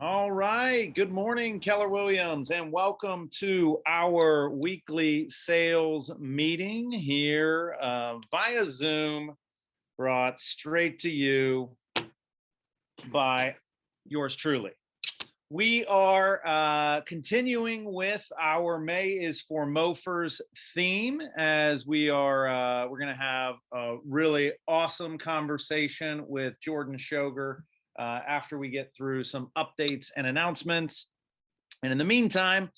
All right. Good morning, Keller Williams, and welcome to our weekly sales meeting here via Zoom, brought straight to you by yours truly. We are continuing with our May is for Mofers theme, as we're going to have a really awesome conversation with Jordan Shoger after we get through some updates and announcements. And in the meantime,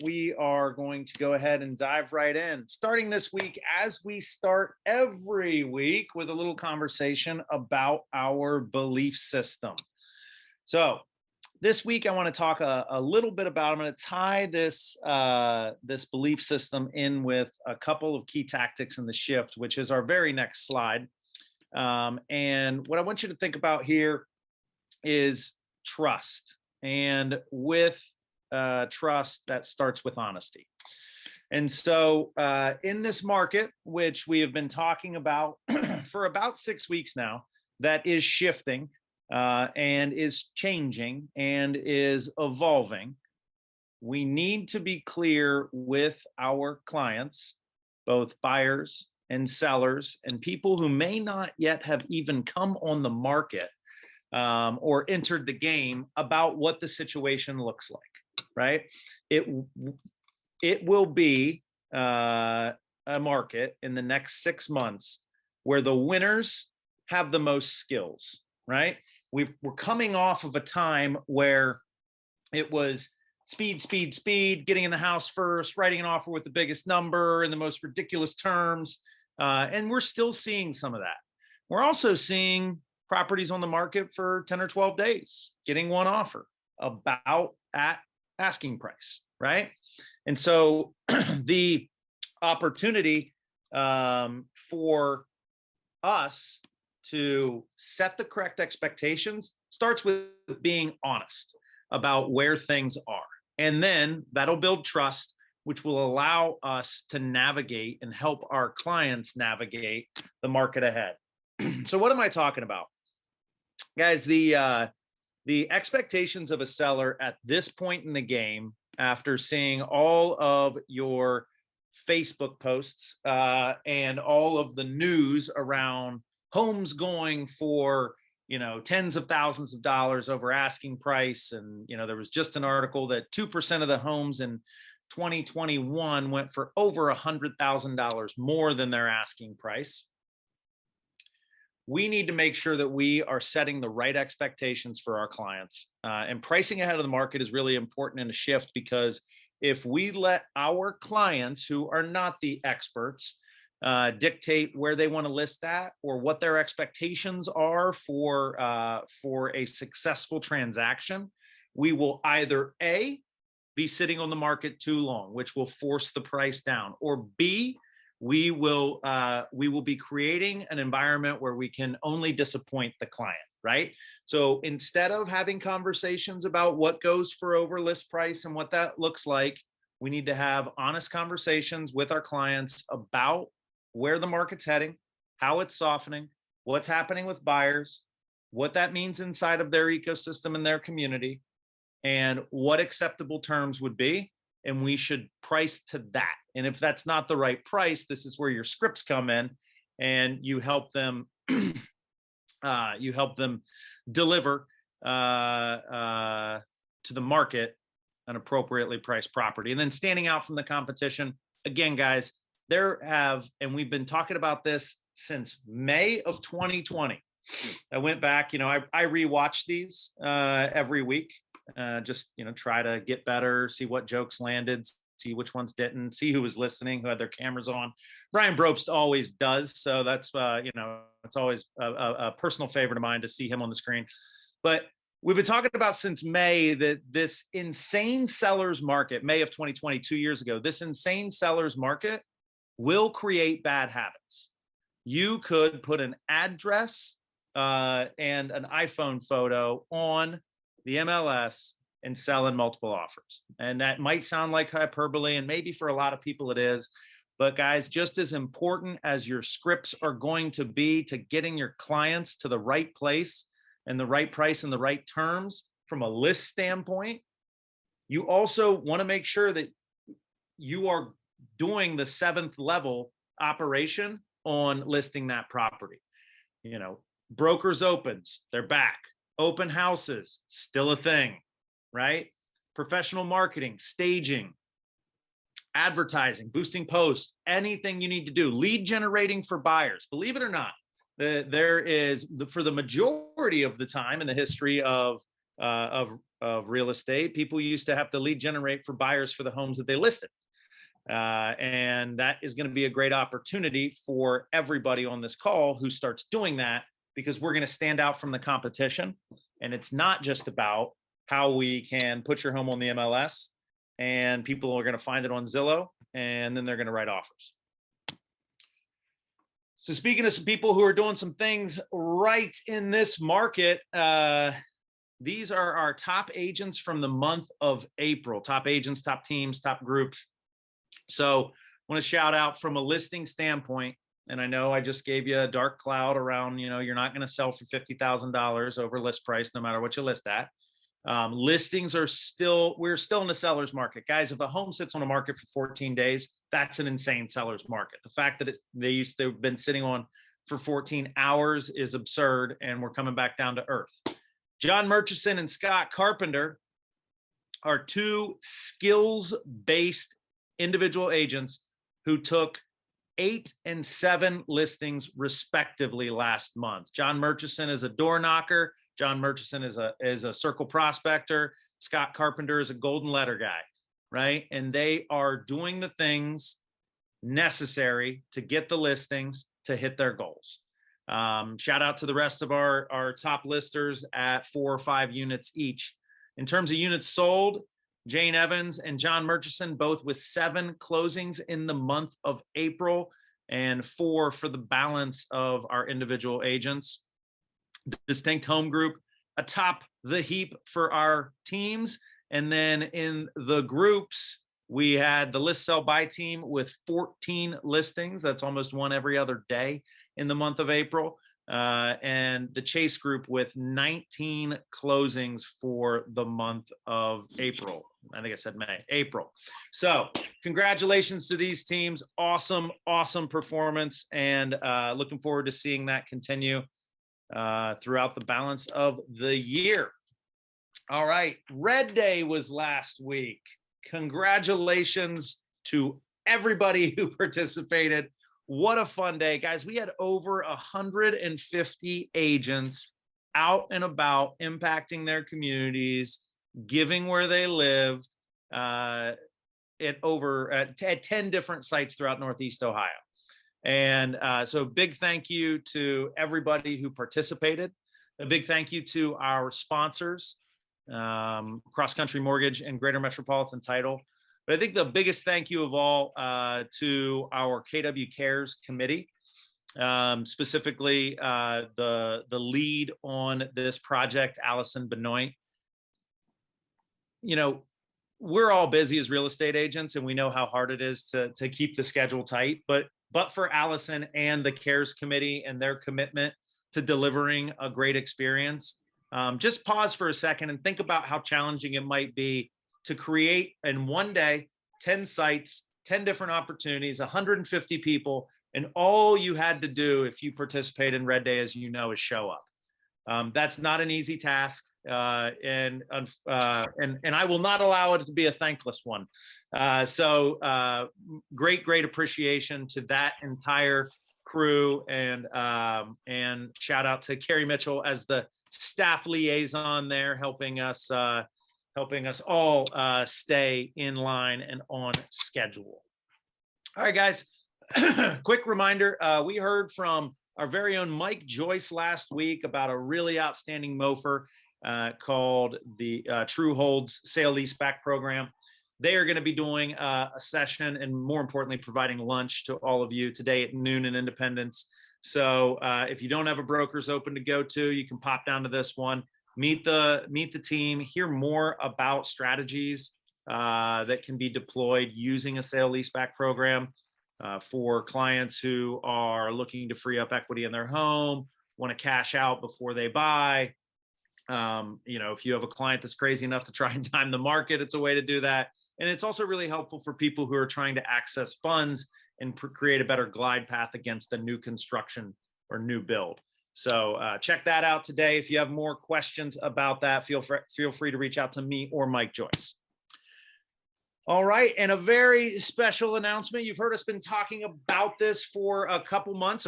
we are going to go ahead and dive right in, starting this week, as we start every week, with a little conversation about our belief system. So this week, I want to talk a little bit about, I'm going to tie this belief system in with a couple of key tactics in the shift, which is our very next slide. And what I want you to think about here is trust. And with trust, that starts with honesty. And so in this market, which we have been talking about for about 6 weeks now, that is shifting and is changing and is evolving, we need to be clear with our clients, both buyers and sellers, and people who may not yet have even come on the market or entered the game, about what the situation looks like, right? It will be a market in the next 6 months where the winners have the most skills, right? We're coming off of a time where it was speed, getting in the house first, writing an offer with the biggest number and the most ridiculous terms. And we're still seeing some of that. We're also seeing properties on the market for 10 or 12 days, getting one offer about at asking price, right? And so the opportunity for us to set the correct expectations starts with being honest about where things are. And then that'll build trust, which will allow us to navigate and help our clients navigate the market ahead. So what am I talking about? Guys, the expectations of a seller at this point in the game, after seeing all of your Facebook posts and all of the news around homes going for, tens of thousands of dollars over asking price. And, there was just an article that 2% of the homes in 2021 went for over $100,000 more than their asking price. We need to make sure that we are setting the right expectations for our clients. And pricing ahead of the market is really important in a shift, because if we let our clients, who are not the experts, dictate where they want to list that or what their expectations are for a successful transaction, we will either A, be sitting on the market too long, which will force the price down, or B, we will be creating an environment where we can only disappoint the client, right? So instead of having conversations about what goes for over list price and what that looks like, we need to have honest conversations with our clients about where the market's heading, how it's softening, what's happening with buyers, what that means inside of their ecosystem and their community, and what acceptable terms would be. And we should price to that. And if that's not the right price, this is where your scripts come in, and you help them deliver to the market an appropriately priced property. And then standing out from the competition, again, guys, and we've been talking about this since May of 2020. I went back, I rewatch these every week. Just try to get better, see what jokes landed, see which ones didn't, see who was listening, who had their cameras on. Brian Brobst always does, so that's it's always a personal favorite of mine to see him on the screen. But we've been talking about since May that this insane sellers market, May of 2020, 2 years ago, this insane sellers market will create bad habits. You could put an address and an iPhone photo on the MLS and sell in multiple offers. And that might sound like hyperbole, and maybe for a lot of people it is. But guys, just as important as your scripts are going to be to getting your clients to the right place and the right price and the right terms, from a list standpoint, you also want to make sure that you are doing the 7th level operation on listing that property. You know, brokers opens, they're back. Open houses, still a thing, right? Professional marketing, staging, advertising, boosting posts, anything you need to do. Lead generating for buyers. Believe it or not, there is, for the majority of the time in the history of real estate, people used to have to lead generate for buyers for the homes that they listed. And that is going to be a great opportunity for everybody on this call who starts doing that, because we're going to stand out from the competition. And it's not just about how we can put your home on the MLS and people are going to find it on Zillow and then they're going to write offers. So speaking of some people who are doing some things right in this market, these are our top agents from the month of April. Top agents, top teams, top groups. So I want to shout out from a listing standpoint. And I know I just gave you a dark cloud around, you know, you're not going to sell for $50,000 over list price, no matter what you list at. Listings are still, we're still in the seller's market. Guys, if a home sits on a market for 14 days, that's an insane seller's market. The fact that they've been sitting on for 14 hours is absurd, and we're coming back down to earth. John Murchison and Scott Carpenter are two skills-based individual agents who took 8 and 7 listings respectively last month. John Murchison is a door knocker. John Murchison is a circle prospector. Scott Carpenter is a golden letter guy, right? And they are doing the things necessary to get the listings to hit their goals. Shout out to the rest of our top listers at 4 or 5 units each. In terms of units sold, Jane Evans and John Murchison, both with 7 closings in the month of April and 4 for the balance of our individual agents. Distinct Home Group atop the heap for our teams. And then in the groups, we had the list sell buy team with 14 listings. That's almost one every other day in the month of April. And the Chase Group with 19 closings for the month of April. I think I said May, April. So congratulations to these teams. Awesome, awesome performance. And looking forward to seeing that continue throughout the balance of the year. All right. Red Day was last week. Congratulations to everybody who participated. What a fun day, guys. We had over 150 agents out and about impacting their communities, giving where they lived at 10 different sites throughout Northeast Ohio. And so big thank you to everybody who participated. A big thank you to our sponsors, Cross Country Mortgage and Greater Metropolitan Title. But I think the biggest thank you of all to our KW Cares committee, specifically the lead on this project, Allison Benoit. You know, we're all busy as real estate agents, and we know how hard it is to keep the schedule tight. But for Allison and the Cares Committee and their commitment to delivering a great experience, just pause for a second and think about how challenging it might be to create in one day 10 sites, 10 different opportunities, 150 people, and all you had to do if you participate in Red Day, as you know, is show up. That's not an easy task, and I will not allow it to be a thankless one. So great appreciation to that entire crew, and shout out to Carrie Mitchell as the staff liaison there, helping us all stay in line and on schedule. All right, guys. Quick reminder: we heard from our very own Mike Joyce last week about a really outstanding MOFR called the True Holds Sale Leaseback Program. They are going to be doing a session, and more importantly, providing lunch to all of you today at noon in Independence. So if you don't have a broker's open to go to, you can pop down to this one, meet the team, hear more about strategies that can be deployed using a sale leaseback program for clients who are looking to free up equity in their home, want to cash out before they buy, If you have a client that's crazy enough to try and time the market, it's a way to do that. And it's also really helpful for people who are trying to access funds and create a better glide path against a new construction or new build. So check that out today. If you have more questions about that, feel free to reach out to me or Mike Joyce. All right, and a very special announcement. You've heard us been talking about this for a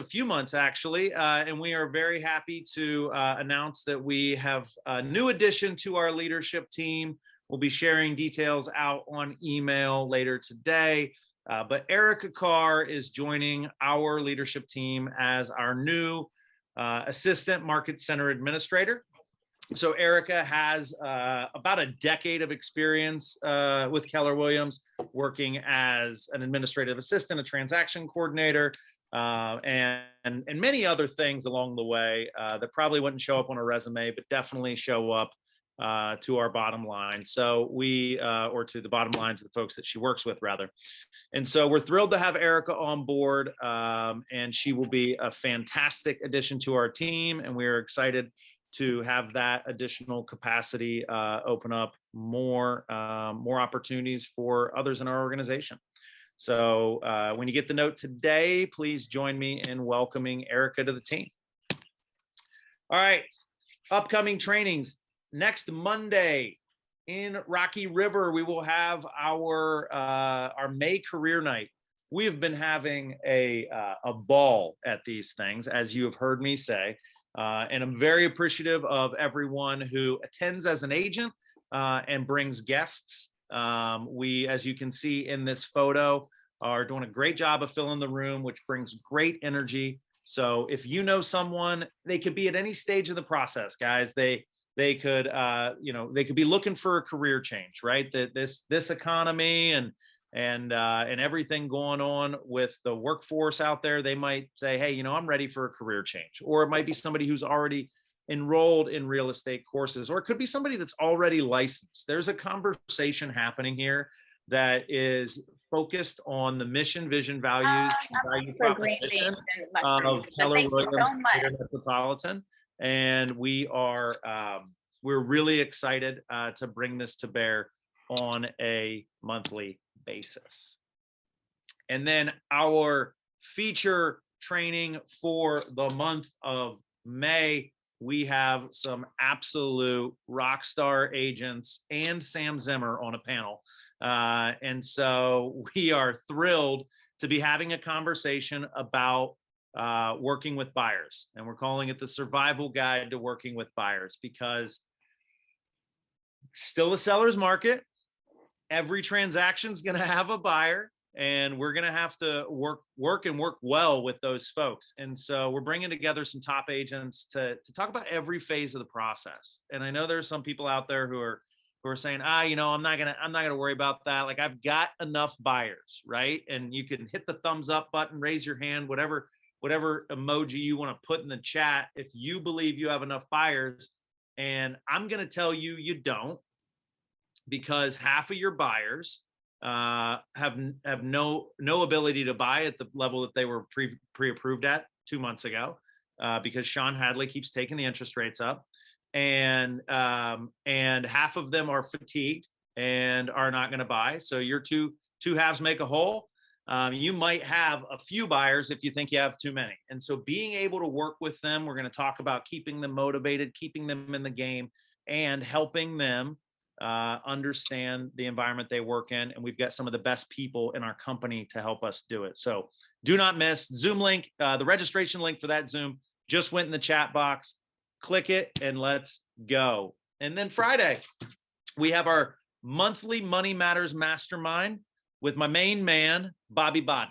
few months actually, and we are very happy to announce that we have a new addition to our leadership team. We'll be sharing details out on email later today, but Erica Carr is joining our leadership team as our new Assistant Market Center Administrator. So Erica has about a decade of experience with Keller Williams, working as an administrative assistant, a transaction coordinator, and many other things along the way that probably wouldn't show up on a resume, but definitely show up to our bottom line. So or to the bottom lines of the folks that she works with, rather. And so we're thrilled to have Erica on board, and she will be a fantastic addition to our team, and we're excited to have that additional capacity open up more opportunities for others in our organization. So when you get the note today, please join me in welcoming Erica to the team. All right, upcoming trainings. Next Monday in Rocky River, we will have our May career night. We have been having a ball at these things, as you have heard me say. And I'm very appreciative of everyone who attends as an agent and brings guests. We, as you can see in this photo, are doing a great job of filling the room, which brings great energy. So if you know someone, they could be at any stage of the process, guys. They could they could be looking for a career change, right? That this economy and everything going on with the workforce out there, they might say, hey, I'm ready for a career change. Or it might be somebody who's already enrolled in real estate courses, or it could be somebody that's already licensed. There's a conversation happening here that is focused on the mission, vision, values, and value proposition of Keller Williams Metropolitan. And we're really excited to bring this to bear on a monthly basis. And then our feature training for the month of May, we have some absolute rock star agents and Sam Zimmer on a panel. And so we are thrilled to be having a conversation about working with buyers. And we're calling it the survival guide to working with buyers, because still a seller's market. Every transaction is going to have a buyer, and we're going to have to work well with those folks. And so we're bringing together some top agents to talk about every phase of the process. And I know there's some people out there who are saying, I'm not gonna worry about that. Like, I've got enough buyers, right? And you can hit the thumbs up button, raise your hand, whatever emoji you want to put in the chat if you believe you have enough buyers. And I'm going to tell you, you don't, because half of your buyers have no ability to buy at the level that they were pre-approved at 2 months ago, because Sean Hadley keeps taking the interest rates up, and half of them are fatigued and are not going to buy. So your two halves make a whole. You might have a few buyers if you think you have too many. And so being able to work with them, we're going to talk about keeping them motivated, keeping them in the game, and helping them understand the environment they work in. And we've got some of the best people in our company to help us do it. So do not miss Zoom link. The registration link for that Zoom just went in the chat box. Click it and let's go. And then Friday, we have our monthly Money Matters Mastermind with my main man, Bobby Bodner,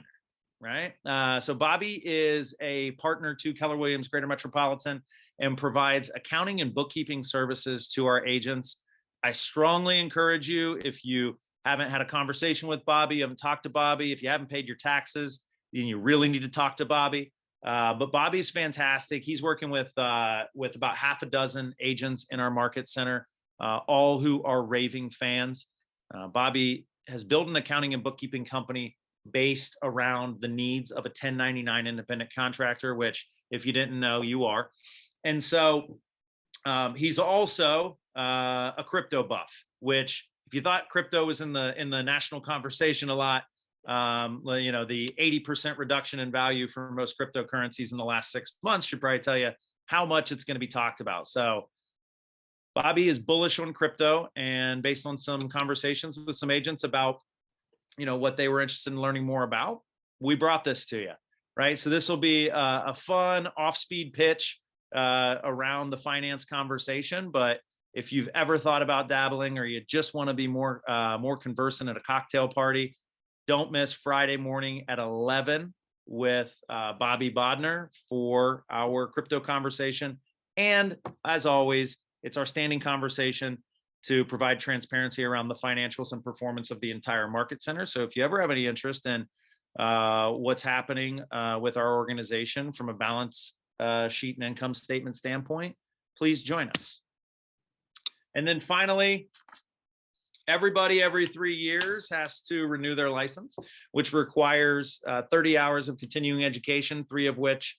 right? So Bobby is a partner to Keller Williams Greater Metropolitan and provides accounting and bookkeeping services to our agents. I strongly encourage you, if you haven't had a conversation with Bobby, you haven't talked to Bobby, if you haven't paid your taxes, then you really need to talk to Bobby. But Bobby's fantastic. He's working with about half a dozen agents in our market center, all who are raving fans. Bobby has built an accounting and bookkeeping company based around the needs of a 1099 independent contractor, which, if you didn't know, you are. And so He's also a crypto buff, which if you thought crypto was in the national conversation a lot, the 80% reduction in value for most cryptocurrencies in the last 6 months should probably tell you how much it's going to be talked about. So Bobby is bullish on crypto, and based on some conversations with some agents about, what they were interested in learning more about, we brought this to you, right? So this will be a fun off-speed pitch around the finance conversation. But if you've ever thought about dabbling, or you just want to be more conversant at a cocktail party, don't miss Friday morning at 11 with Bobby Bodner for our crypto conversation. And as always, it's our standing conversation to provide transparency around the financials and performance of the entire market center. So if you ever have any interest in what's happening with our organization from a balance sheet and income statement standpoint, please join us. And then finally, everybody every 3 years has to renew their license, which requires 30 hours of continuing education, 3 of which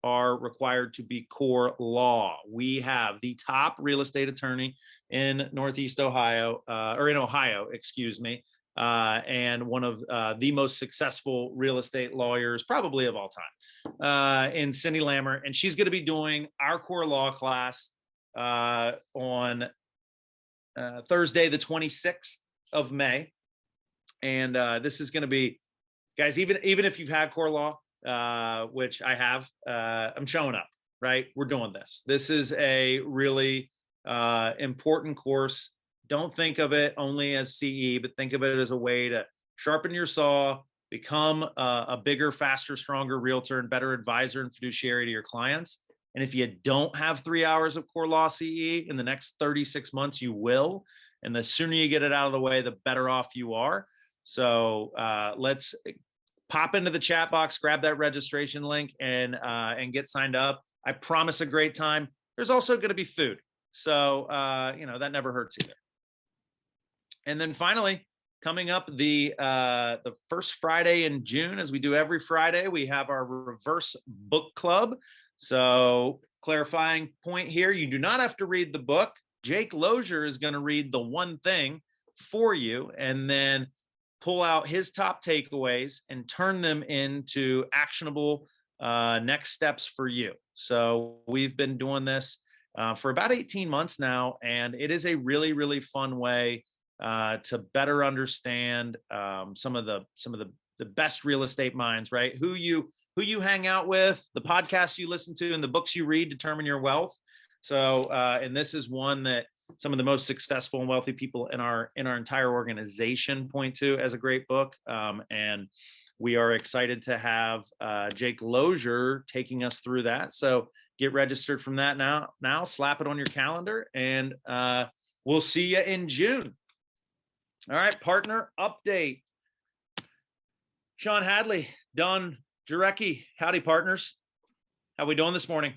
are required to be core law. We have the top real estate attorney in Northeast Ohio, or in Ohio, excuse me, and one of the most successful real estate lawyers probably of all time, in Cindy Lammer. And she's going to be doing our core law class on Thursday, the 26th of May. And this is going to be, guys, even if you've had core law, which I have, I'm showing up, right? We're doing this. This is a really important course. Don't think of it only as CE, but think of it as a way to sharpen your saw, become a bigger, faster, stronger realtor and better advisor and fiduciary to your clients. And if you don't have 3 hours of core law CE in the next 36 months, you will. And the sooner you get it out of the way, the better off you are. So let's pop into the chat box, grab that registration link, and get signed up. I promise a great time. There's also going to be food. So, that never hurts either. And then finally, coming up the first Friday in June, as we do every Friday, we have our reverse book club. So clarifying point here, you do not have to read the book. Jake Lozier is going to read the one thing for you and then pull out his top takeaways and turn them into actionable next steps for you. So we've been doing this for about 18 months now, and it is a really, really fun way to better understand some of the best real estate minds, right? Who you hang out with, the podcasts you listen to, and the books you read determine your wealth. So, and this is one that some of the most successful and wealthy people in our entire organization point to as a great book. And we are excited to have Jake Lozier taking us through that. So get registered from that now, slap it on your calendar, and we'll see you in June. All right, partner update. Sean Hadley, Don Jarecki, howdy partners. How we doing this morning?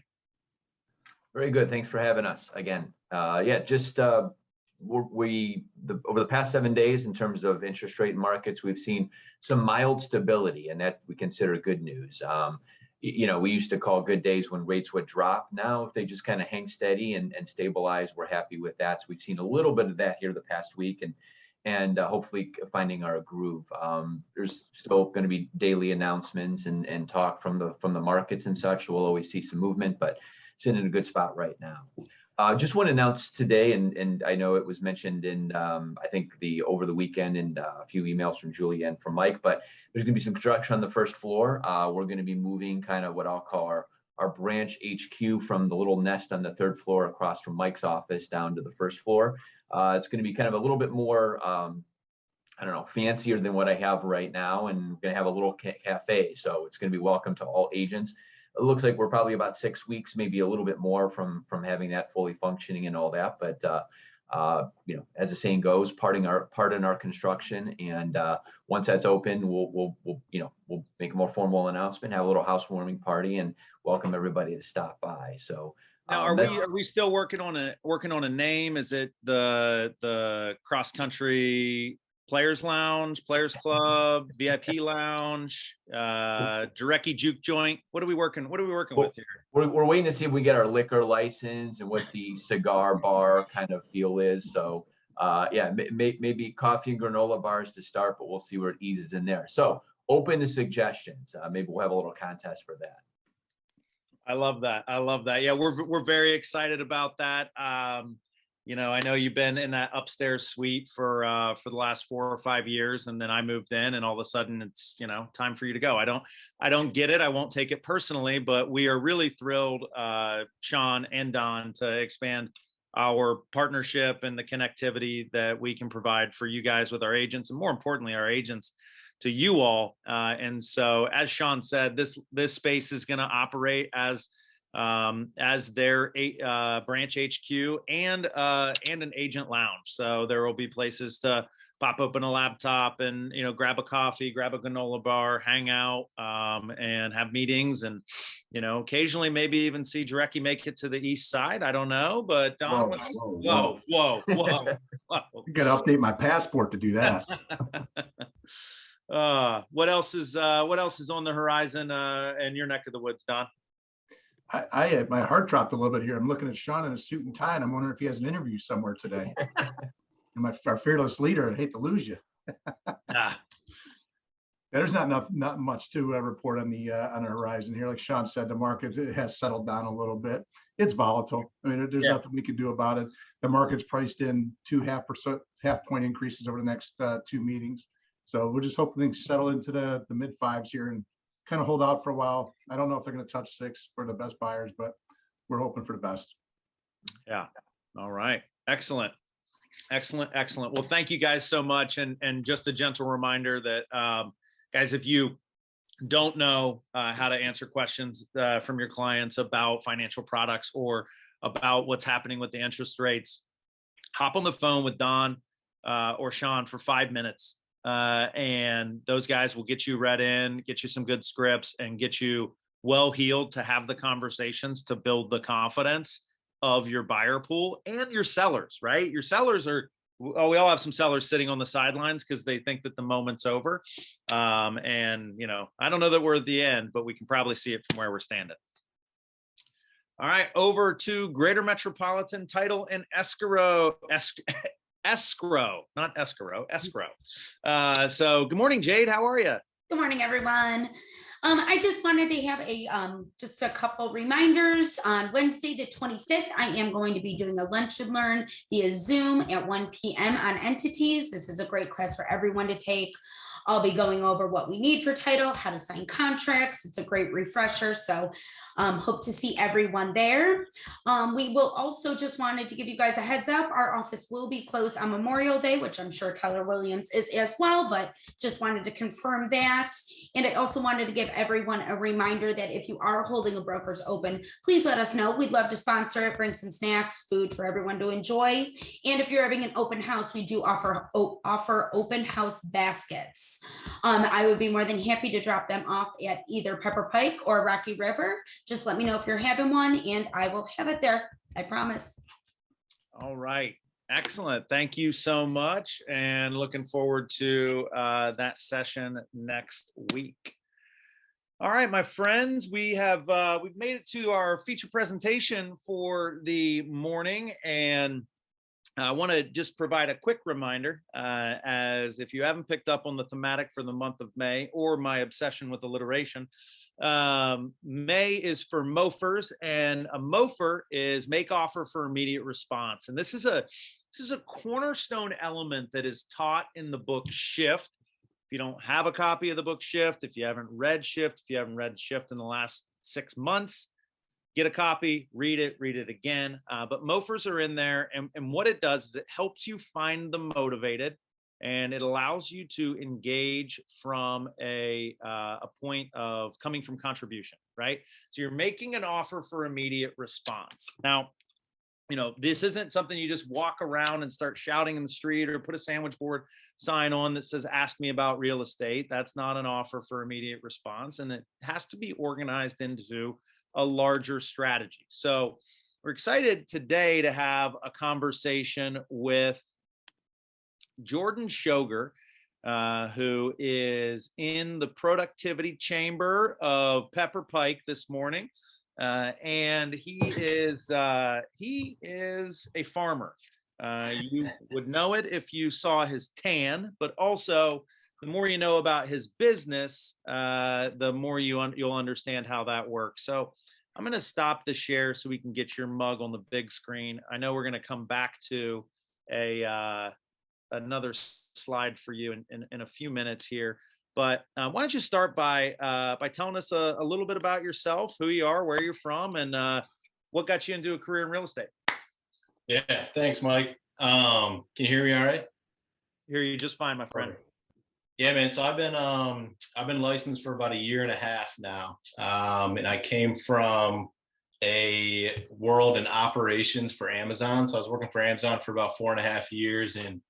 Very good. Thanks for having us again. Just over the past 7 days in terms of interest rate markets, we've seen some mild stability, and that we consider good news. We used to call good days when rates would drop. Now, if they just kind of hang steady and stabilize, we're happy with that. So we've seen a little bit of that here the past week, and hopefully finding our groove. There's still going to be daily announcements and talk from the markets and such. So we'll always see some movement, but it's in a good spot right now. Just want to announce today, and I know it was mentioned in I think over the weekend, and a few emails from Julia and from Mike, but there's going to be some construction on the first floor. We're going to be moving kind of what I'll call our branch HQ from the little nest on the 3rd floor across from Mike's office down to the 1st floor. It's going to be kind of a little bit more, fancier than what I have right now, and we're going to have a little cafe. So it's going to be welcome to all agents. It looks like we're probably about 6 weeks, maybe a little bit more from having that fully functioning and all that. But as the saying goes, part in our construction, and once that's open, we'll make a more formal announcement, have a little housewarming party, and welcome everybody to stop by. So now, are we still working on a name? Is it the cross country Players Lounge, Players Club, VIP Lounge, Direcky Juke Joint. What are we working with here? We're waiting to see if we get our liquor license and what the cigar bar kind of feel is. So yeah, maybe coffee and granola bars to start, but we'll see where it eases in there. So open to suggestions. Maybe we'll have a little contest for that. I love that. Yeah, we're very excited about that. You know, I know you've been in that upstairs suite for the last 4 or 5 years, and then I moved in, and all of a sudden it's, you know, time for you to go. I don't get it. I won't take it personally, but we are really thrilled, Sean and Don, to expand our partnership and the connectivity that we can provide for you guys with our agents, and more importantly, our agents to you all. And so, as Sean said, this space is going to operate as their branch HQ and an agent lounge. So there will be places to pop open a laptop and, you know, grab a coffee, grab a granola bar, hang out, and have meetings, and, you know, occasionally maybe even see Direcky make it to the east side. I don't know, but Don, whoa. You got to update my passport to do that. What else is on the horizon in your neck of the woods, Don? My heart dropped a little bit here. I'm looking at Sean in a suit and tie, and I'm wondering if he has an interview somewhere today. And our fearless leader, I hate to lose you. There's not much to report on the horizon here. Like Sean said, the market has settled down a little bit. It's volatile. I mean, there's nothing we can do about it. The market's priced in 2.5% half-point increases over the next 2 meetings. So we'll just hope things settle into the mid-5s here and kind of hold out for a while. I don't know if they're going to touch 6 for the best buyers, but we're hoping for the best. Yeah. All right. Excellent. Well, thank you guys so much. And just a gentle reminder that, guys, if you don't know how to answer questions from your clients about financial products or about what's happening with the interest rates, hop on the phone with Don or Sean for 5 minutes. And those guys will get you read in, get you some good scripts, and get you well-heeled to have the conversations to build the confidence of your buyer pool and your sellers, right? Your sellers we all have some sellers sitting on the sidelines because they think that the moment's over. And, you know, I don't know that we're at the end, but we can probably see it from where we're standing. All right, over to Greater Metropolitan Title and Escrow. So good morning, Jade. How are you? Good morning, everyone. I just wanted to have just a couple reminders. On Wednesday, the 25th, I am going to be doing a lunch and learn via Zoom at 1 p.m. on entities. This is a great class for everyone to take. I'll be going over what we need for title, how to sign contracts. It's a great refresher. So hope to see everyone there. We will also just wanted to give you guys a heads up. Our office will be closed on Memorial Day, which I'm sure Keller Williams is as well, but just wanted to confirm that. And I also wanted to give everyone a reminder that if you are holding a broker's open, please let us know. We'd love to sponsor it, bring some snacks, food for everyone to enjoy. And if you're having an open house, we do offer open house baskets. I would be more than happy to drop them off at either Pepper Pike or Rocky River. Just let me know if you're having one and I will have it there. I promise. All right. Excellent. Thank you so much. And looking forward to that session next week. All right, my friends, we've made it to our feature presentation for the morning, and I want to just provide a quick reminder, as if you haven't picked up on the thematic for the month of May or my obsession with alliteration, May is for MOFers, and a MOFer is make offer for immediate response. And this is a cornerstone element that is taught in the book Shift. If you don't have a copy of the book Shift, if you haven't read Shift in the last 6 months, get a copy, read it again. But MOFers are in there. And what it does is it helps you find the motivated, and it allows you to engage from a point of coming from contribution, right? So you're making an offer for immediate response. Now, you know, this isn't something you just walk around and start shouting in the street or put a sandwich board sign on that says, ask me about real estate. That's not an offer for immediate response. And it has to be organized into a larger strategy. So we're excited today to have a conversation with Jordan Shoger, who is in the productivity chamber of Pepper Pike this morning. And he is a farmer. You would know it if you saw his tan, but also the more you know about his business, the more you'll understand how that works. So I'm going to stop the share so we can get your mug on the big screen. I know we're going to come back to another slide for you in a few minutes here. But why don't you start by telling us a little bit about yourself, who you are, where you're from, and what got you into a career in real estate? Yeah, thanks, Mike. Can you hear me all right? Hear you just fine, my friend. Yeah, man. So I've been licensed for about 1.5 years now, and I came from a world in operations for Amazon. So I was working for Amazon for about 4.5 years, and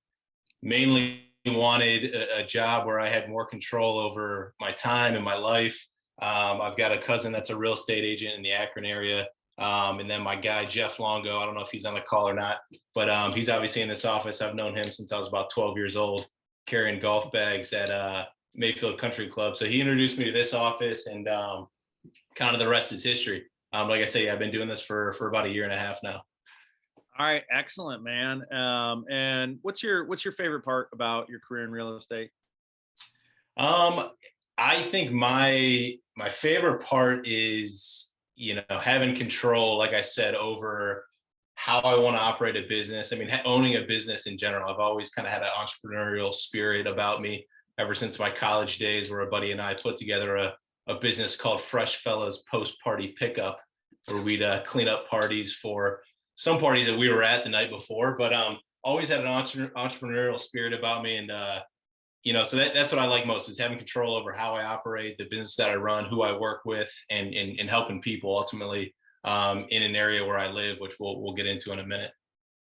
mainly wanted a job where I had more control over my time and my life. I've got a cousin that's a real estate agent in the Akron area. And then my guy, Jeff Longo, I don't know if he's on the call or not, but he's obviously in this office. I've known him since I was about 12 years old, carrying golf bags at Mayfield Country Club. So he introduced me to this office, and kind of the rest is history. Like I say, I've been doing this for about 1.5 years now. All right, excellent, man. And what's your favorite part about your career in real estate? I think my favorite part is, having control, like I said, over how I want to operate a business. I mean, owning a business in general. I've always kind of had an entrepreneurial spirit about me ever since my college days, where a buddy and I put together a business called Fresh Fellas Postparty Pickup, where we'd clean up parties for some parties that we were at the night before, but always had an entrepreneurial spirit about me. And, so that's what I like most, is having control over how I operate, the business that I run, who I work with, and helping people ultimately in an area where I live, which we'll get into in a minute.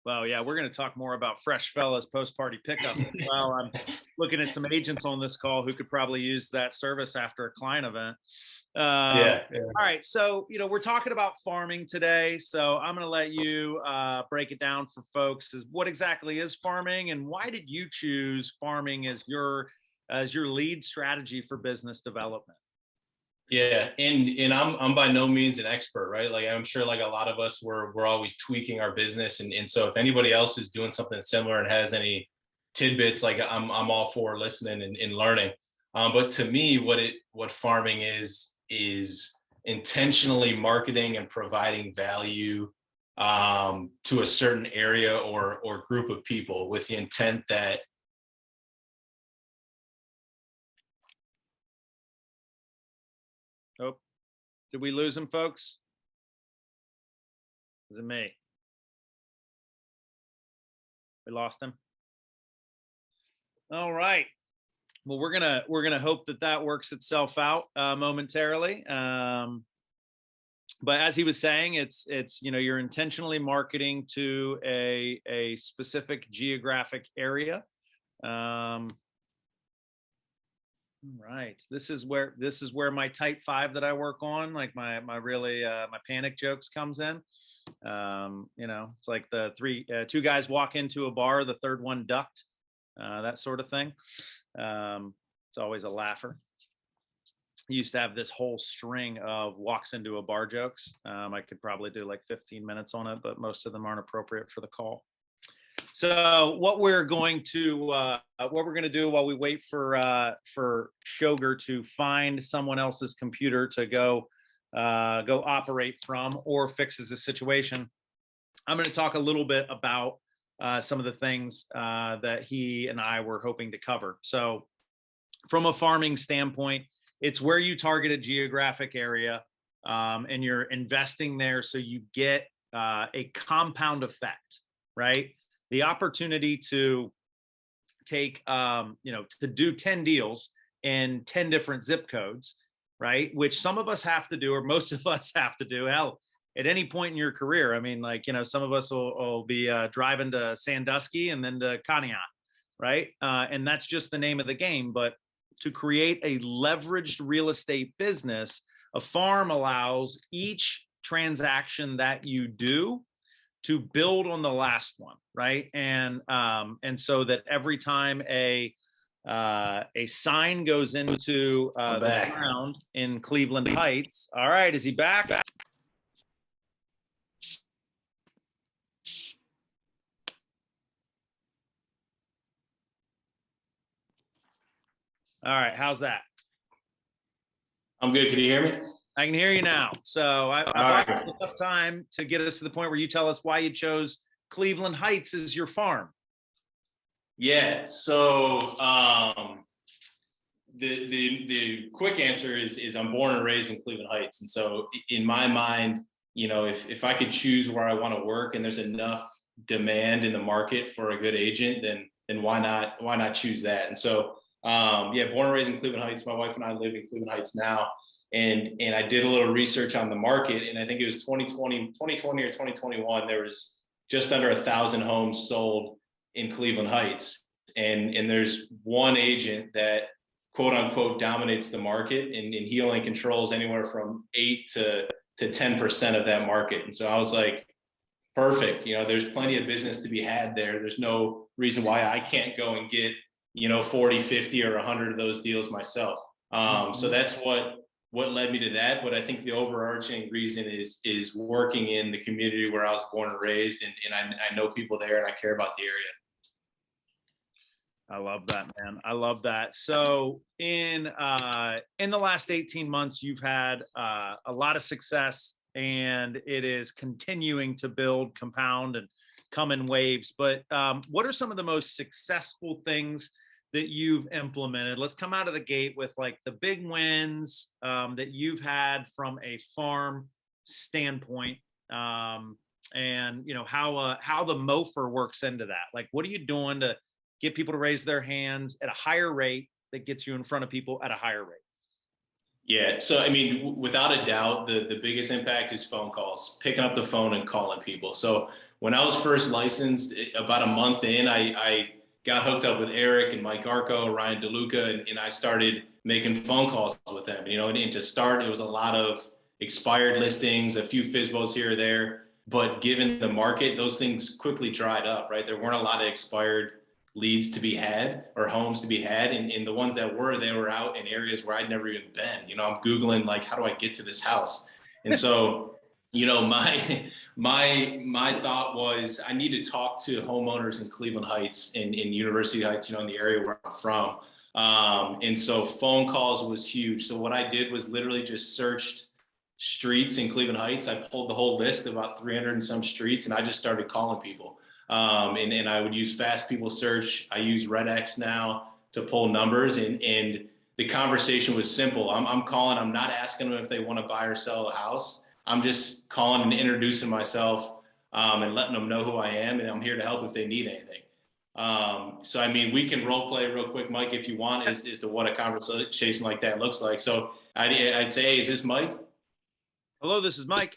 Well, yeah, we're going to talk more about Fresh Fellas Post-Party Pickup. Well, I'm looking at some agents on this call who could probably use that service after a client event. Yeah. All right. So, we're talking about farming today. So I'm going to let you break it down for folks. What exactly is farming, and why did you choose farming as your lead strategy for business development? Yeah, and I'm by no means an expert, right? Like, I'm sure, like a lot of us, we're always tweaking our business, and so if anybody else is doing something similar and has any tidbits, like I'm all for listening and learning. But to me, what farming is intentionally marketing and providing value to a certain area or group of people, with the intent that Oh, did we lose him, folks? Is it me? We lost him. All right. Well, we're gonna hope that works itself out momentarily. But as he was saying, it's you're intentionally marketing to a specific geographic area. Right. This is where my type 5 that I work on, like my really my panic jokes, comes in. It's like the two guys walk into a bar, the third one ducked, that sort of thing. It's always a laugher. I used to have this whole string of walks into a bar jokes. I could probably do like 15 minutes on it, but most of them aren't appropriate for the call. So what we're going to do while we wait for Shoger to find someone else's computer to go operate from, or fixes the situation, I'm going to talk a little bit about some of the things that he and I were hoping to cover. So from a farming standpoint, it's where you target a geographic area and you're investing there so you get a compound effect, right? The opportunity to take, to do 10 deals in 10 different zip codes, right? Which some of us have to do, or most of us have to do. Hell, at any point in your career, I mean, some of us will be driving to Sandusky and then to Conneaut, right? And that's just the name of the game. But to create a leveraged real estate business, a farm allows each transaction that you do to build on the last one, right? And so that every time a sign goes into the ground in Cleveland Heights. All right, is he back? All right, how's that? I'm good. Can you hear me? I can hear you now. So I've right. enough time to get us to the point where you tell us why you chose Cleveland Heights as your farm. Yeah. So the quick answer is I'm born and raised in Cleveland Heights, and so in my mind, you know, if I could choose where I want to work and there's enough demand in the market for a good agent, then why not choose that? And so yeah, born and raised in Cleveland Heights. My wife and I live in Cleveland Heights now. And I did a little research on the market, and I think it was 2020 or 2021, there was just under 1,000 homes sold in Cleveland Heights. And there's one agent that quote unquote dominates the market, and he only controls anywhere from 8 to 10% of that market. And so I was like, perfect. You know, there's plenty of business to be had there. There's no reason why I can't go and get, you know, 40, 50 or 100 of those deals myself. So that's what led me to that. But I think the overarching reason is working in the community where I was born and raised, and I know people there and I care about the area. I love that, man. I love that. So in the last 18 months, you've had a lot of success, and it is continuing to build, compound, and come in waves. But what are some of the most successful things that you've implemented? Let's come out of the gate with like the big wins that you've had from a farm standpoint, and you know how the MOFR works into that. Like, what are you doing to get people to raise their hands at a higher rate that gets you in front of people at a higher rate? Yeah, so I mean, without a doubt, the biggest impact is phone calls, picking up the phone and calling people. So when I was first licensed, about a month in, I got hooked up with Eric and Mike Arco, Ryan DeLuca, and I started making phone calls with them. You know, and to start, it was a lot of expired listings, a few FSBOs here or there. But given the market, those things quickly dried up, right? There weren't a lot of expired leads to be had or homes to be had. And the ones that were, they were out in areas where I'd never even been. You know, I'm Googling, like, how do I get to this house? And so, you know, my thought was I need to talk to homeowners in Cleveland Heights, in University Heights, you know, in the area where I'm from. And so phone calls was huge. So what I did was literally just searched streets in Cleveland Heights. I pulled the whole list of about 300 and some streets, and I just started calling people. And I would use Fast People Search. I use RedX now to pull numbers, and the conversation was simple. I'm calling, I'm not asking them if they want to buy or sell a house. I'm just calling and introducing myself, and letting them know who I am, and I'm here to help if they need anything. So, I mean, we can role play real quick, Mike, if you want, as to what a conversation like that looks like. So I'd say, hey, is this Mike? Hello, this is Mike.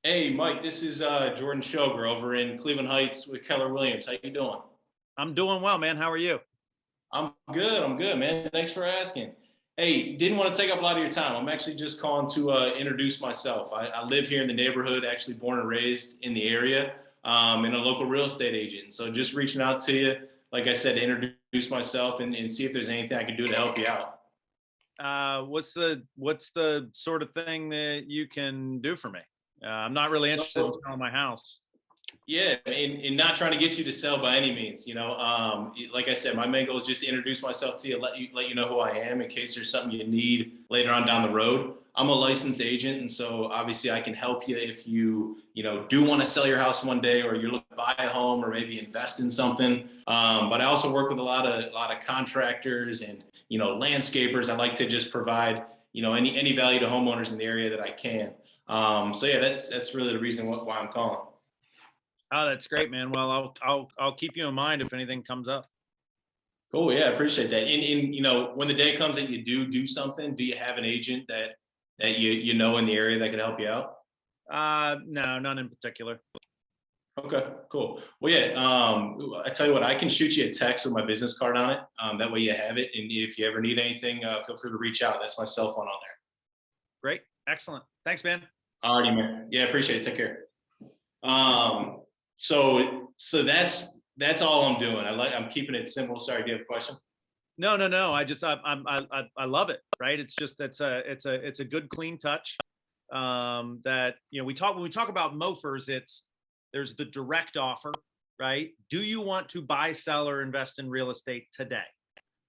Hey, Mike, this is Jordan Shoger over in Cleveland Heights with Keller Williams. How you doing? I'm doing well, man. How are you? I'm good, man. Thanks for asking. Hey, didn't want to take up a lot of your time. I'm actually just calling to introduce myself. I live here in the neighborhood, actually born and raised in the area, and a local real estate agent. So just reaching out to you, like I said, to introduce myself and see if there's anything I can do to help you out. What's the sort of thing that you can do for me? I'm not really interested in selling my house. Yeah, and not trying to get you to sell by any means. You know, like I said, my main goal is just to introduce myself to you, let you know who I am in case there's something you need later on down the road. I'm a licensed agent, and so obviously I can help you if you do want to sell your house one day, or you're looking to buy a home, or maybe invest in something. But I also work with a lot of contractors and landscapers. I like to just provide any value to homeowners in the area that I can. So yeah, that's really the reason why I'm calling. Oh, that's great, man. Well, I'll keep you in mind if anything comes up. Cool. Yeah, I appreciate that. And when the day comes that you do something, do you have an agent that you know in the area that could help you out? No, none in particular. Okay, cool. Well, yeah, I tell you what, I can shoot you a text with my business card on it. That way you have it. And if you ever need anything, feel free to reach out. That's my cell phone on there. Great. Excellent. Thanks, man. Alrighty, man. Yeah, appreciate it. Take care. So that's all I'm doing. I'm keeping it simple. Sorry, do you have a question? No. I love it. Right. It's just, it's a good, clean touch. That, when we talk about MOFers, there's the direct offer, right? Do you want to buy, sell, or invest in real estate today?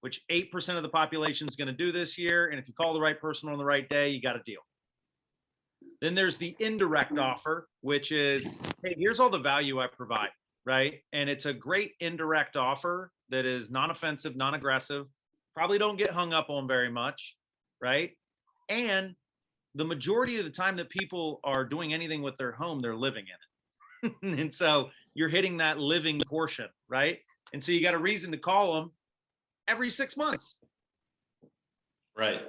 Which 8% of the population is going to do this year. And if you call the right person on the right day, you got a deal. Then there's the indirect offer, which is, hey, here's all the value I provide, right? And it's a great indirect offer that is non-offensive, non-aggressive, probably don't get hung up on very much, right? And the majority of the time that people are doing anything with their home, they're living in it. And so you're hitting that living portion, right? And so you got a reason to call them every 6 months. Right.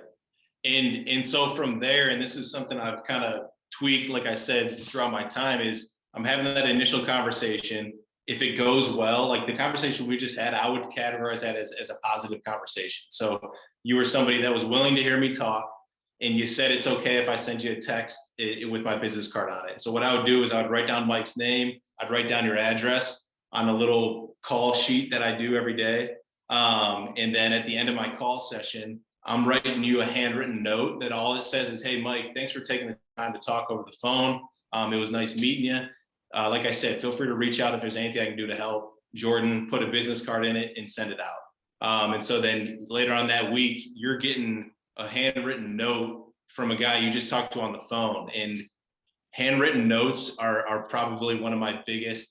And so from there, and this is something I've kind of tweaked, like I said, throughout my time, is I'm having that initial conversation. If it goes well, like the conversation we just had, I would categorize that as a positive conversation. So you were somebody that was willing to hear me talk, and you said it's okay if I send you a text with my business card on it. So what I would do is I would write down Mike's name, I'd write down your address on a little call sheet that I do every day. And then at the end of my call session, I'm writing you a handwritten note that all it says is, hey, Mike, thanks for taking the time to talk over the phone. It was nice meeting you. Like I said, feel free to reach out if there's anything I can do to help. Jordan, put a business card in it and send it out. And so then later on that week, you're getting a handwritten note from a guy you just talked to on the phone. And handwritten notes are probably one of my biggest,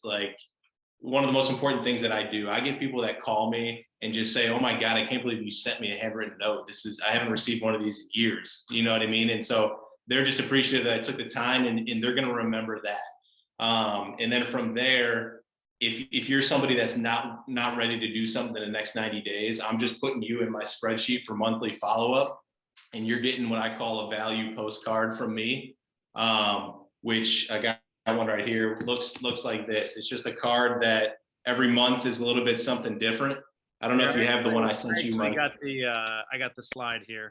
one of the most important things that I do. I get people that call me and just say, oh my God, I can't believe you sent me a handwritten note. I haven't received one of these in years. You know what I mean? And so they're just appreciative that I took the time, and they're going to remember that. And then from there, if you're somebody that's not ready to do something in the next 90 days, I'm just putting you in my spreadsheet for monthly follow-up, and you're getting what I call a value postcard from me, which I got one right here. Looks like this. It's just a card that every month is a little bit something different. I don't know if you have the one I sent you. I got the slide here.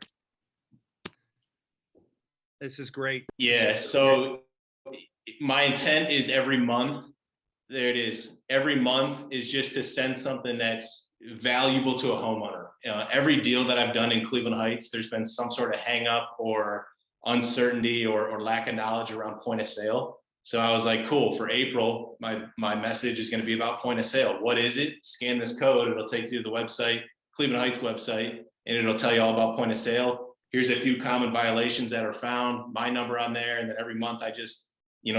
This is great. Yeah. So my intent is every month. There it is. Every month is just to send something that's valuable to a homeowner. Every deal that I've done in Cleveland Heights, there's been some sort of hang up or uncertainty or lack of knowledge around point of sale. So I was like, cool, for April, my message is going to be about point of sale. What is it? Scan this code. It'll take you to the website, Cleveland Heights website, and it'll tell you all about point of sale. Here's a few common violations that are found, my number on there. And then every month I just,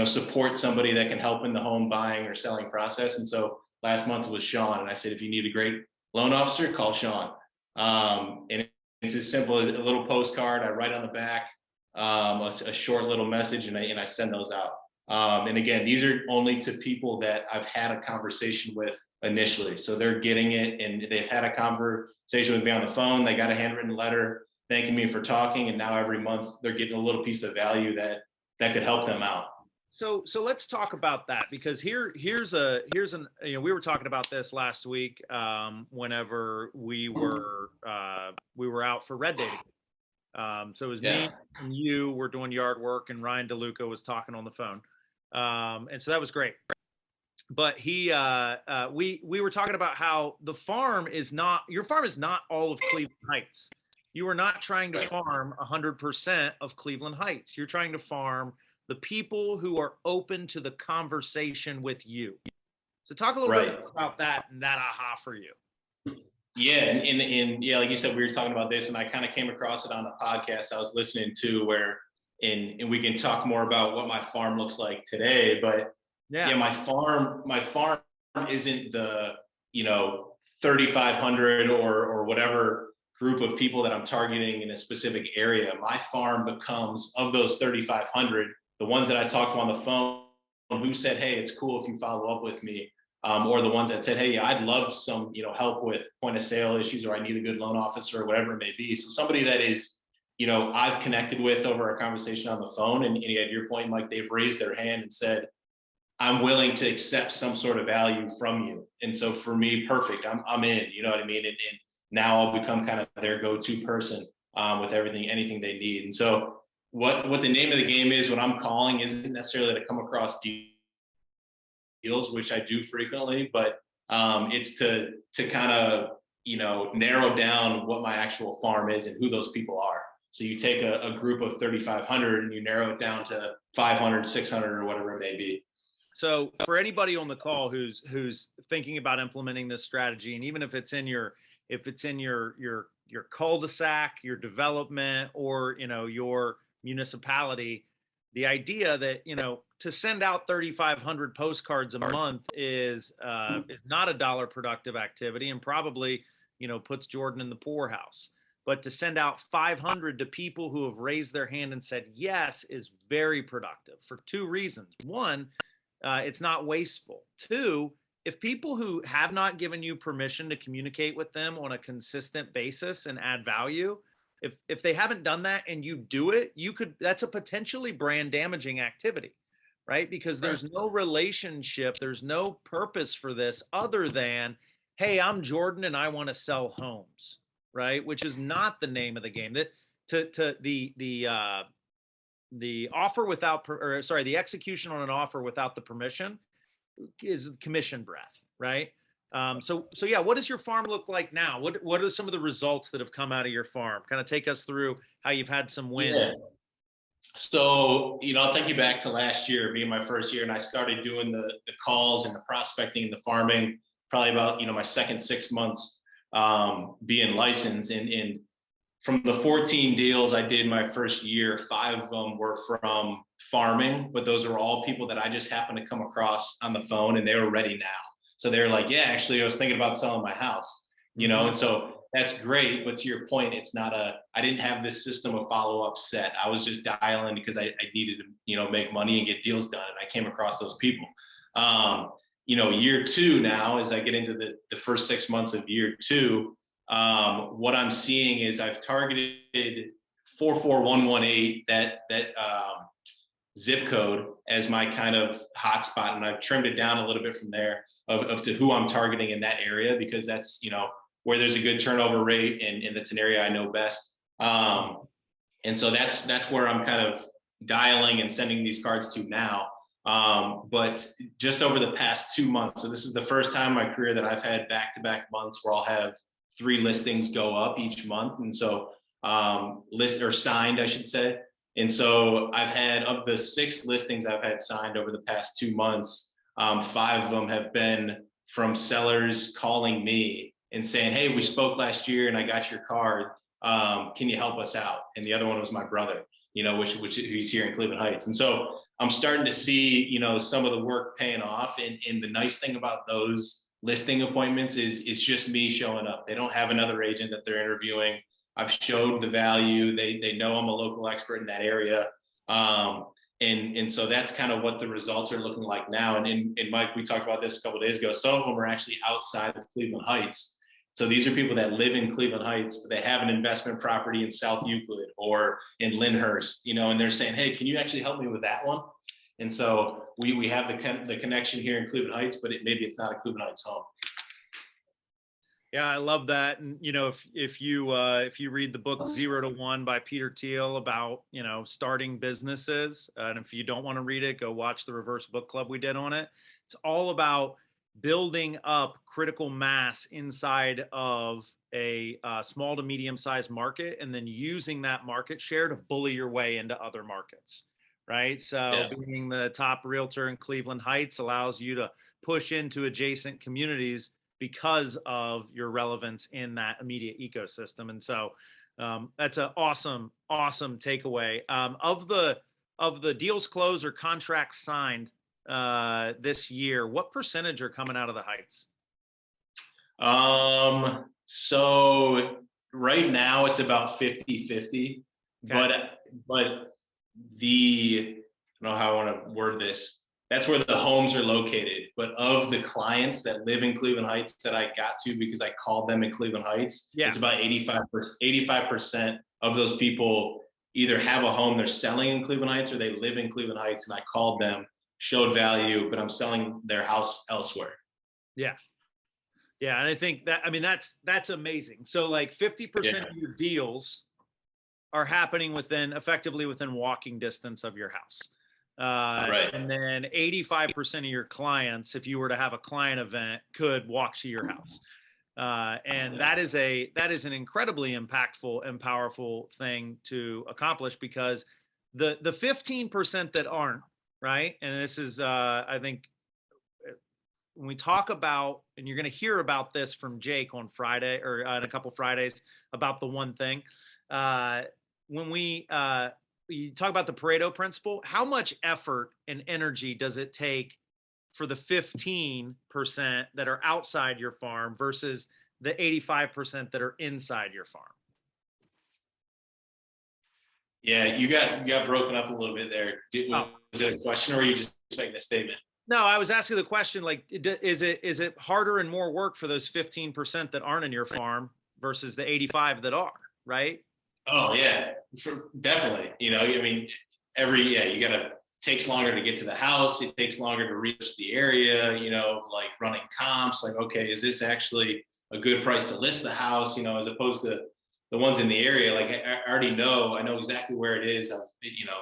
support somebody that can help in the home buying or selling process. And so last month was Sean. And I said, if you need a great loan officer, call Sean. And it's as simple as a little postcard. I write on the back a short little message, and I send those out. And again, these are only to people that I've had a conversation with initially. So they're getting it, and they've had a conversation with me on the phone. They got a handwritten letter thanking me for talking. And now every month they're getting a little piece of value that could help them out. So let's talk about that, because here's an we were talking about this last week whenever we were out for red dating. So it was me and you were doing yard work, and Ryan DeLuca was talking on the phone. And so that was great. But we were talking about how your farm is not all of Cleveland Heights. You are not trying to farm 100% of Cleveland Heights. You're trying to farm the people who are open to the conversation with you. So talk a little bit about that and that aha for you. Yeah. And yeah, like you said, we were talking about this, and I kind of came across it on the podcast I was listening to, where, and we can talk more about what my farm looks like today, but my farm isn't the, 3,500 or whatever group of people that I'm targeting in a specific area. My farm becomes, of those 3,500, the ones that I talked to on the phone who said, hey, it's cool if you follow up with me. Or the ones that said, hey, I'd love some, help with point of sale issues, or I need a good loan officer, or whatever it may be. So somebody that is, I've connected with over a conversation on the phone, and at your point, Mike, they've raised their hand and said, I'm willing to accept some sort of value from you. And so for me, perfect. I'm in, you know what I mean? And now I'll become kind of their go-to person with anything they need. And so what the name of the game is when I'm calling isn't necessarily to come across deep deals, which I do frequently, but it's to kind of, narrow down what my actual farm is and who those people are. So you take a group of 3,500 and you narrow it down to 500, 600, or whatever it may be. So for anybody on the call who's thinking about implementing this strategy, and even if it's in your cul-de-sac, your development, or your municipality, the idea that to send out 3,500 postcards a month is not a dollar productive activity, and probably puts Jordan in the poorhouse. But to send out 500 to people who have raised their hand and said yes is very productive for two reasons. One, it's not wasteful. Two, if people who have not given you permission to communicate with them on a consistent basis and add value, if they haven't done that and you do it, that's a potentially brand damaging activity, right? Because there's no relationship, there's no purpose for this other than, hey, I'm Jordan and I want to sell homes, right? Which is not the name of the game. That the offer without, the execution on an offer without the permission is commission breath, right? So yeah, what does your farm look like now? What are some of the results that have come out of your farm? Kind of take us through how you've had some wins. Yeah. So, I'll take you back to last year, being my first year, and I started doing the calls and the prospecting and the farming probably about, my second 6 months being licensed. And from the 14 deals I did my first year, 5 of them were from farming, but those were all people that I just happened to come across on the phone, and they were ready now. So they were like, yeah, actually, I was thinking about selling my house, and so that's great. But to your point, it's not I didn't have this system of follow-up set. I was just dialing because I needed to, make money and get deals done. And I came across those people. Year 2 now, as I get into the first 6 months of year 2, what I'm seeing is I've targeted 44118, that zip code, as my kind of hotspot, and I've trimmed it down a little bit from there of to who I'm targeting in that area, because that's where there's a good turnover rate, and that's an area I know best. And so that's where I'm kind of dialing and sending these cards to now. But just over the past 2 months, so this is the first time in my career that I've had back-to-back months where I'll have 3 listings go up each month. And so signed, I should say. And so I've had, of the 6 listings I've had signed over the past 2 months, 5 of them have been from sellers calling me and saying, hey, we spoke last year and I got your card. Can you help us out? And the other one was my brother, which he's here in Cleveland Heights. And so I'm starting to see, some of the work paying off. And the nice thing about those listing appointments is it's just me showing up. They don't have another agent that they're interviewing. I've showed the value. They know I'm a local expert in that area. And so that's kind of what the results are looking like now. And Mike, we talked about this a couple of days ago. Some of them are actually outside of Cleveland Heights. So these are people that live in Cleveland Heights, but they have an investment property in South Euclid or in Lyndhurst, and they're saying, hey, can you actually help me with that one? And so we have the connection here in Cleveland Heights, but maybe it's not a Cleveland Heights home. Yeah, I love that. And if you read the book 0 to 1 by Peter Thiel about starting businesses, and if you don't want to read it, go watch the reverse book club we did on it. It's all about building up critical mass inside of a small to medium sized market, and then using that market share to bully your way into other markets. Right. So being the top realtor in Cleveland Heights allows you to push into adjacent communities because of your relevance in that immediate ecosystem. And so that's an awesome takeaway. Of the deals closed or contracts signed this year, what percentage are coming out of the Heights? So right now it's about 50-50, okay. But I don't know how I want to word this. That's where the homes are located. But of the clients that live in Cleveland Heights that I got to because I called them in Cleveland Heights, it's about 85% of those people either have a home they're selling in Cleveland Heights or they live in Cleveland Heights, and I called them, showed value, but I'm selling their house elsewhere. Yeah. Yeah. And I think that's amazing. So like 50% of your deals are happening effectively within walking distance of your house. Right. And then 85% of your clients, if you were to have a client event, could walk to your house. And that is an incredibly impactful and powerful thing to accomplish, because the 15% that aren't, right, and this is I think when we talk about, and you're going to hear about this from Jake on Friday, or in a couple Fridays, about the one thing, when you talk about the Pareto Principle, how much effort and energy does it take for the 15% that are outside your farm versus the 85% that are inside your farm? Yeah, you got broken up a little bit there. Was it a question, or were you just making a statement? No, I was asking the question, like, is it harder and more work for those 15% that aren't in your farm versus the 85 that are, right? Oh yeah, definitely. You know, I mean, takes longer to get to the house. It takes longer to reach the area, you know, like running comps, like, okay, is this actually a good price to list the house, you know, as opposed to the ones in the area. Like I already know, I know exactly where it is. I've, you know,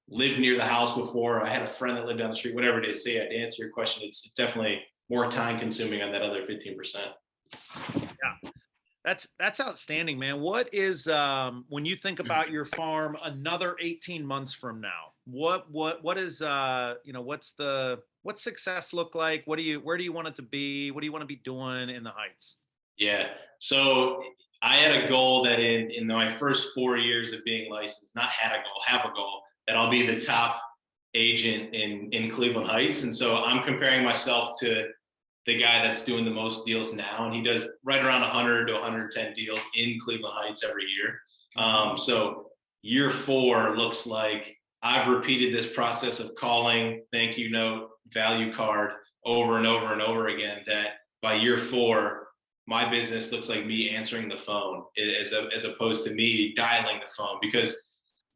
lived near the house before. I had a friend that lived down the street, whatever it is. So yeah, to answer your question, it's definitely more time consuming on that other 15%. Yeah. That's outstanding, man. What is when you think about your farm another 18 months from now, what is you know, what's success look like? Where do you want it to be? What do you want to be doing in the Heights? Yeah. So I had a goal that in my first 4 years of being licensed, not had a goal, have a goal, that I'll be the top agent in Cleveland Heights. And so I'm comparing myself to the guy that's doing the most deals now, and he does right around 100 to 110 deals in Cleveland Heights every year. So year 4 looks like I've repeated this process of calling, thank you note, value card over and over and over again, that by year 4, my business looks like me answering the phone as opposed to me dialing the phone, because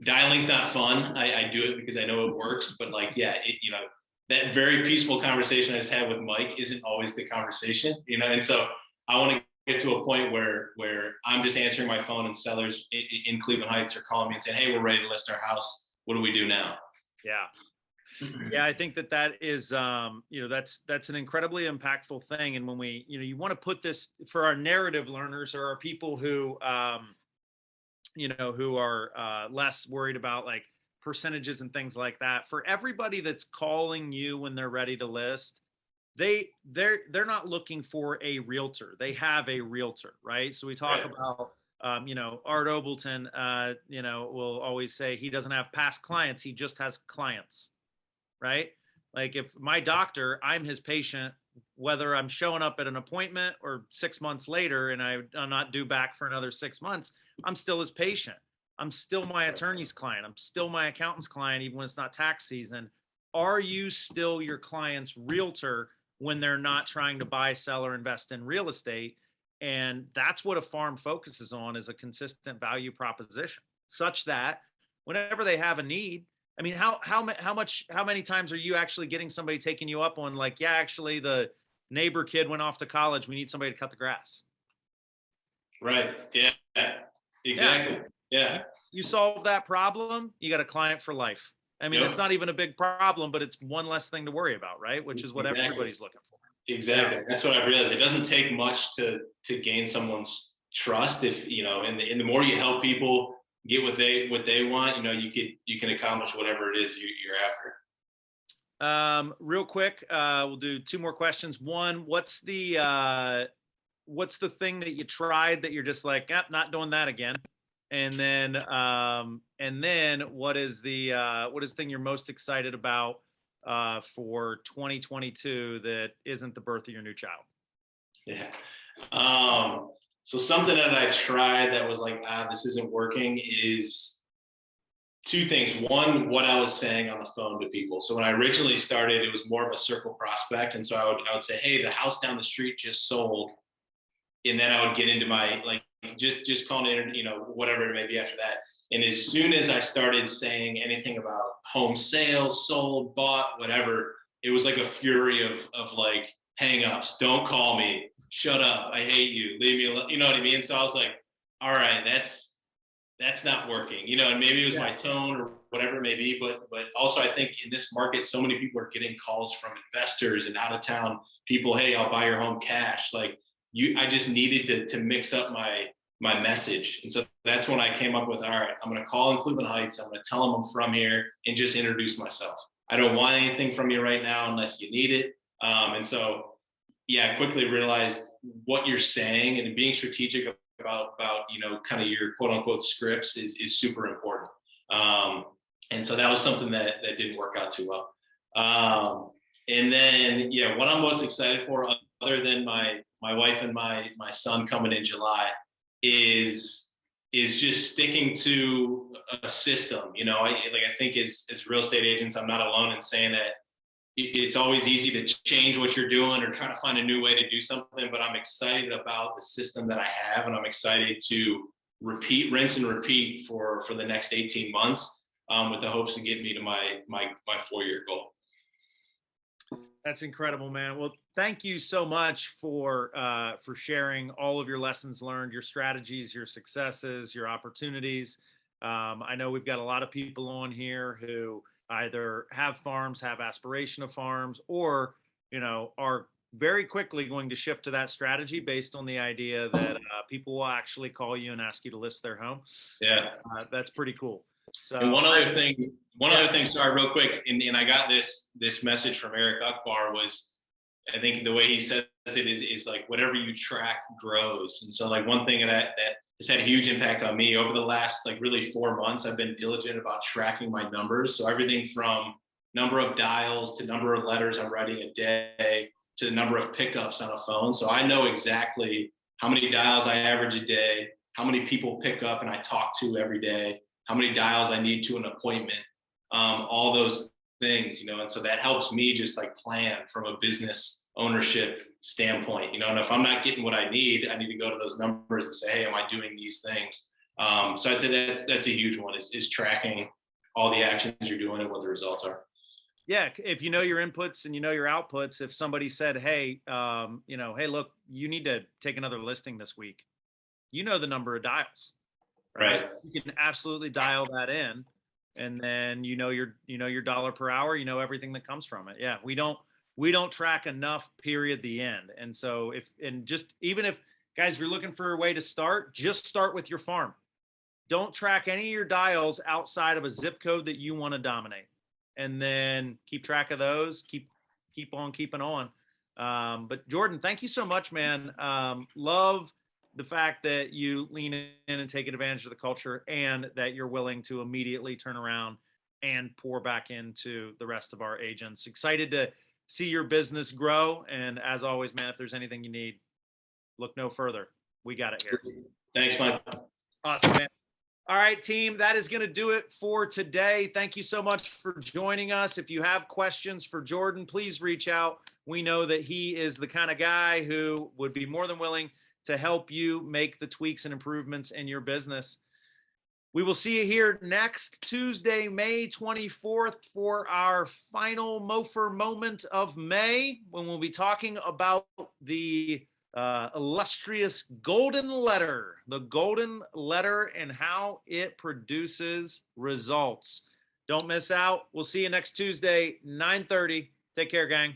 dialing's not fun. I do it because I know it works, but like, yeah, you know, that very peaceful conversation I just had with Mike isn't always the conversation, you know? And so I want to get to a point where I'm just answering my phone and sellers in Cleveland Heights are calling me and saying, hey, we're ready to list our house. What do we do now? Yeah. Yeah. I think that is, you know, that's an incredibly impactful thing. And when we, you know, you want to put this for our narrative learners, or our people who, you know, who are less worried about like percentages and things like that. For everybody that's calling you when they're ready to list, they're not looking for a realtor. They have a realtor, right? So we talk about, you know, Art Obleton, you know, will always say he doesn't have past clients. He just has clients, right? Like if my doctor, I'm his patient, whether I'm showing up at an appointment or 6 months later, and I'm not due back for another 6 months, I'm still his patient. I'm still my attorney's client. I'm still my accountant's client, even when it's not tax season. Are you still your client's realtor when they're not trying to buy, sell, or invest in real estate? And that's what a farm focuses on, is a consistent value proposition, such that whenever they have a need, I mean, how many times are you actually getting somebody taking you up on, like, yeah, actually the neighbor kid went off to college, we need somebody to cut the grass. Right. Yeah, exactly. Yeah. You solve that problem, you got a client for life. I mean, It's not even a big problem, but it's one less thing to worry about, right? Which is what everybody's looking for. Exactly. Yeah. That's what I realized. It doesn't take much to gain someone's trust. If, you know, and the more you help people get what they want, you know, you can accomplish whatever it is you're after. Real quick, we'll do 2 more questions. One, what's the thing that you tried that you're just like, not doing that again? And then what is the thing you're most excited about for 2022 that isn't the birth of your new child? Yeah. So something that I tried that was like, this isn't working, is 2 things. One, what I was saying on the phone to people. So when I originally started, it was more of a circle prospect. And so I would say, hey, the house down the street just sold. And then I would get into my, like, just calling it, you know, whatever it may be after that. And as soon as I started saying anything about home sales, sold, bought, whatever, it was like a fury of like hang-ups. Don't call me. Shut up. I hate you. Leave me alone. You know what I mean? So I was like, all right, that's not working, and maybe it was my tone or whatever it may be, but also I think in this market, so many people are getting calls from investors and out of town people. Hey, I'll buy your home cash. Like I just needed to mix up my message. And so that's when I came up with, all right, I'm going to call in Cleveland Heights. I'm going to tell them I'm from here and just introduce myself. I don't want anything from you right now unless you need it. And so, I quickly realized what you're saying and being strategic about kind of your quote unquote scripts is super important. And so that was something that didn't work out too well. And then, what I'm most excited for, other than my wife and my son coming in July, is just sticking to a system. I think as real estate agents, I'm not alone in saying that it's always easy to change what you're doing or try to find a new way to do something, but I'm excited about the system that I have, and I'm excited to rinse and repeat for the next 18 months with the hopes to get me to my 4-year goal. That's incredible, man. Well, thank you so much for sharing all of your lessons learned, your strategies, your successes, your opportunities. I know we've got a lot of people on here who either have farms, have aspiration of farms, or, are very quickly going to shift to that strategy based on the idea that people will actually call you and ask you to list their home. Yeah. That's pretty cool. So and one other thing, sorry, real quick. And I got this message from Eric Akbar was, I think the way he says it is like, whatever you track grows. And so like one thing that has had a huge impact on me over the last really 4 months, I've been diligent about tracking my numbers. So everything from number of dials to number of letters I'm writing a day to the number of pickups on a phone. So I know exactly how many dials I average a day, how many people pick up and I talk to every day, how many dials I need to an appointment, all those things, and so that helps me just like plan from a business ownership standpoint, and if I'm not getting what I need to go to those numbers and say, hey, am I doing these things? So I'd say that's a huge one is tracking all the actions you're doing and what the results are. Yeah. If you know your inputs and you know your outputs, if somebody said, hey, hey, look, you need to take another listing this week, the number of dials, right? You can absolutely dial that in, and then your dollar per hour, everything that comes from it. Yeah, we don't track enough, period, the end. And so even if guys, if you're looking for a way to start, just start with your farm. Don't track any of your dials outside of a zip code that you want to dominate, and then keep track of those, keep on keeping on. But Jordan, thank you so much, man. Love the fact that you lean in and take advantage of the culture, and that you're willing to immediately turn around and pour back into the rest of our agents. Excited to see your business grow. And as always, man, if there's anything you need, look no further. We got it here. Thanks, Mike. Awesome, man. All right, team, that is going to do it for today. Thank you so much for joining us. If you have questions for Jordan, please reach out. We know that he is the kind of guy who would be more than willing to help you make the tweaks and improvements in your business. We will see you here next Tuesday, May 24th, for our final Mofer moment of May, when we'll be talking about the illustrious golden letter, and how it produces results. Don't miss out. We'll see you next Tuesday, 9:30. Take care, gang.